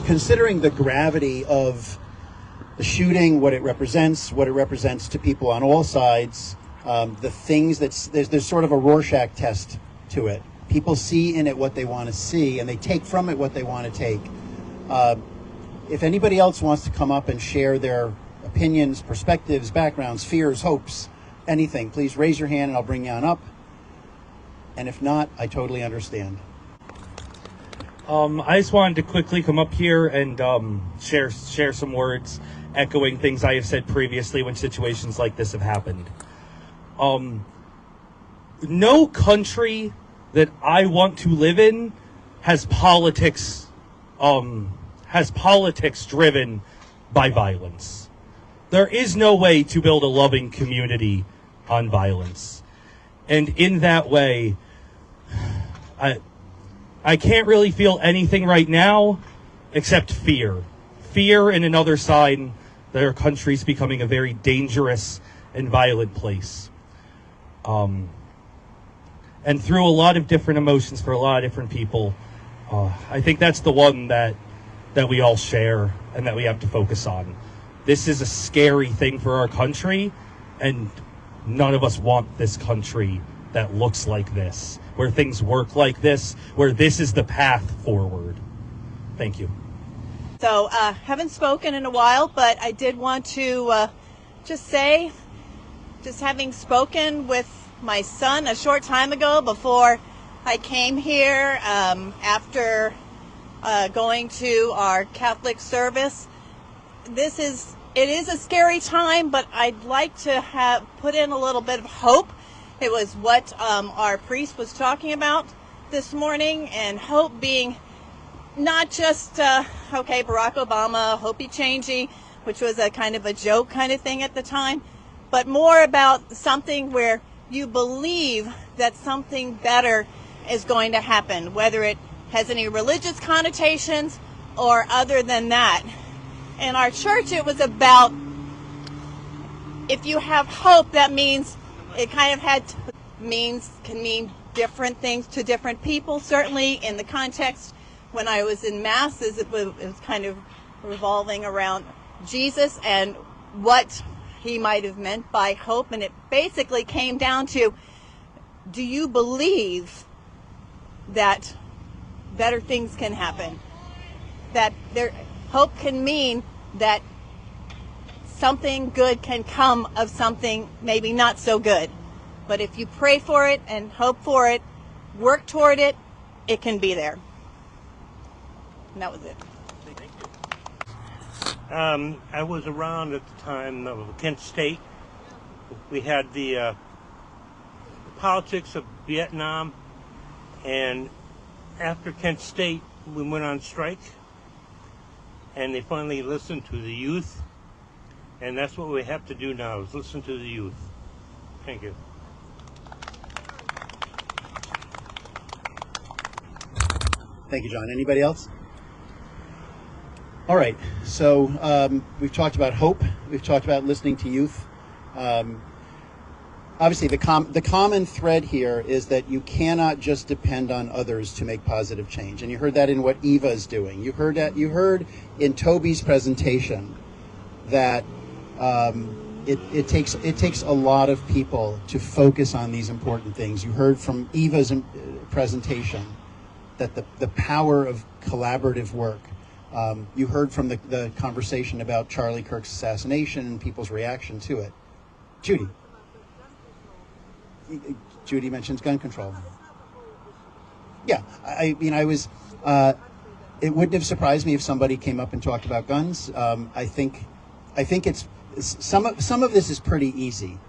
considering the gravity of the shooting, what it represents to people on all sides, the things there's sort of a Rorschach test to it. People see in it what they want to see, and they take from it what they want to take. If anybody else wants to come up and share their opinions, perspectives, backgrounds, fears, hopes, anything, please raise your hand and I'll bring you on up. And if not, I totally understand. I just wanted to quickly come up here and share some words echoing things I have said previously when situations like this have happened. No country that I want to live in has politics driven by violence. There is no way to build a loving community on violence. And in that way, I can't really feel anything right now except fear. Fear and another sign that our country's becoming a very dangerous and violent place. And through a lot of different emotions for a lot of different people, I think that's the one that we all share and that we have to focus on. This is a scary thing for our country, and none of us want this country that looks like this, where things work like this, where this is the path forward. Thank you. So, haven't spoken in a while, but I did want to just say, just having spoken with my son a short time ago before I came here, after going to our Catholic service, it is a scary time, but I'd like to have put in a little bit of hope. It was what our priest was talking about this morning, and hope being not just, okay, Barack Obama, hopey changey, which was a kind of a joke kind of thing at the time, but more about something where you believe that something better is going to happen, whether it has any religious connotations or other than that. In our church, it was about, if you have hope, that means it kind of can mean different things to different people. Certainly in the context when I was in masses, it was kind of revolving around Jesus and what he might have meant by hope. And it basically came down to, do you believe that better things can happen? That hope can mean that something good can come of something maybe not so good. But if you pray for it and hope for it, work toward it, it can be there. And that was it. I was around at the time of Kent State. We had the politics of Vietnam, and after Kent State, we went on strike, and they finally listened to the youth, and that's what we have to do now, is listen to the youth. Thank you. Thank you, John. Anybody else? All right, so we've talked about hope. We've talked about listening to youth. Obviously, the common thread here is that you cannot just depend on others to make positive change, and you heard that in what Eva is doing. You heard in Toby's presentation that it takes a lot of people to focus on these important things. You heard from Eva's presentation that the power of collaborative work. You heard from the conversation about Charlie Kirk's assassination and people's reaction to it. Judy mentions gun control. Yeah, I mean, it wouldn't have surprised me if somebody came up and talked about guns. I think it's some of this is pretty easy.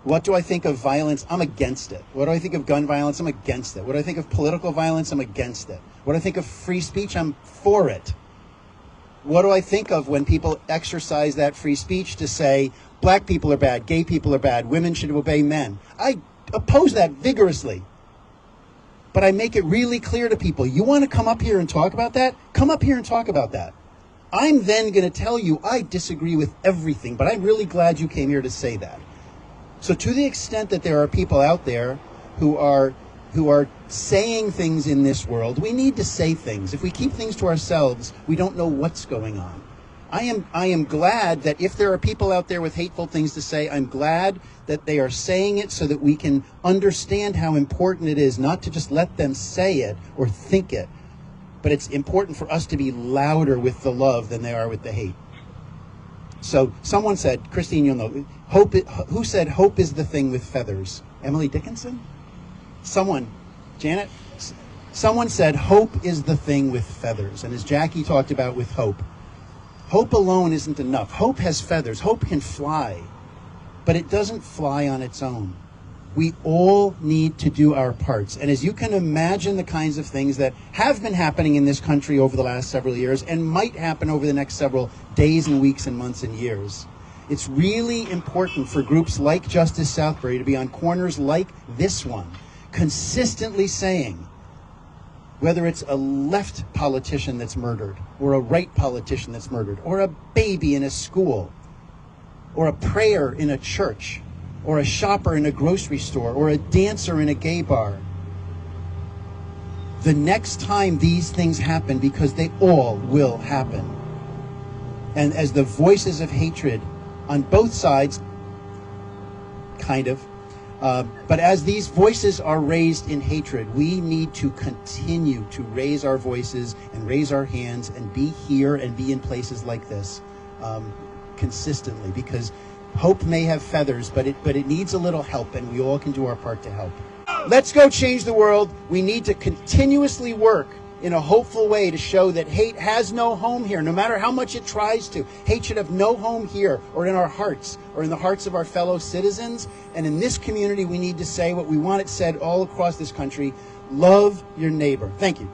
What do I think of violence? I'm against it. What do I think of gun violence? I'm against it. What do I think of political violence? I'm against it. What do I think of free speech? I'm for it. What do I think of when people exercise that free speech to say black people are bad, gay people are bad, women should obey men? I oppose that vigorously. But I make it really clear to people, you want to come up here and talk about that? Come up here and talk about that. I'm then going to tell you I disagree with everything, but I'm really glad you came here to say that. So to the extent that there are people out there who are who are saying things in this world. We need to say things. If we keep things to ourselves, we don't know what's going on. I am glad that if there are people out there with hateful things to say, I'm glad that they are saying it so that we can understand how important it is not to just let them say it or think it, but it's important for us to be louder with the love than they are with the hate. So someone said, Christine, you'll know, who said hope is the thing with feathers? Emily Dickinson? Someone, Janet? Someone said hope is the thing with feathers. And as Jackie talked about with hope, hope alone isn't enough. Hope has feathers. Hope can fly, but it doesn't fly on its own. We all need to do our parts. And as you can imagine, the kinds of things that have been happening in this country over the last several years and might happen over the next several days and weeks and months and years, it's really important for groups like Justice Southbury to be on corners like this one, consistently saying, whether it's a left politician that's murdered, or a right politician that's murdered, or a baby in a school, or a prayer in a church, or a shopper in a grocery store, or a dancer in a gay bar. The next time these things happen, because they all will happen, and as the voices of hatred on both sides, kind of, but as these voices are raised in hatred, we need to continue to raise our voices and raise our hands and be here and be in places like this consistently, because hope may have feathers, but it needs a little help, and we all can do our part to help. Let's go change the world. We need to continuously work in a hopeful way to show that hate has no home here, no matter how much it tries to. Hate should have no home here or in our hearts or in the hearts of our fellow citizens. And in this community, we need to say what we want it said all across this country: love your neighbor. Thank you.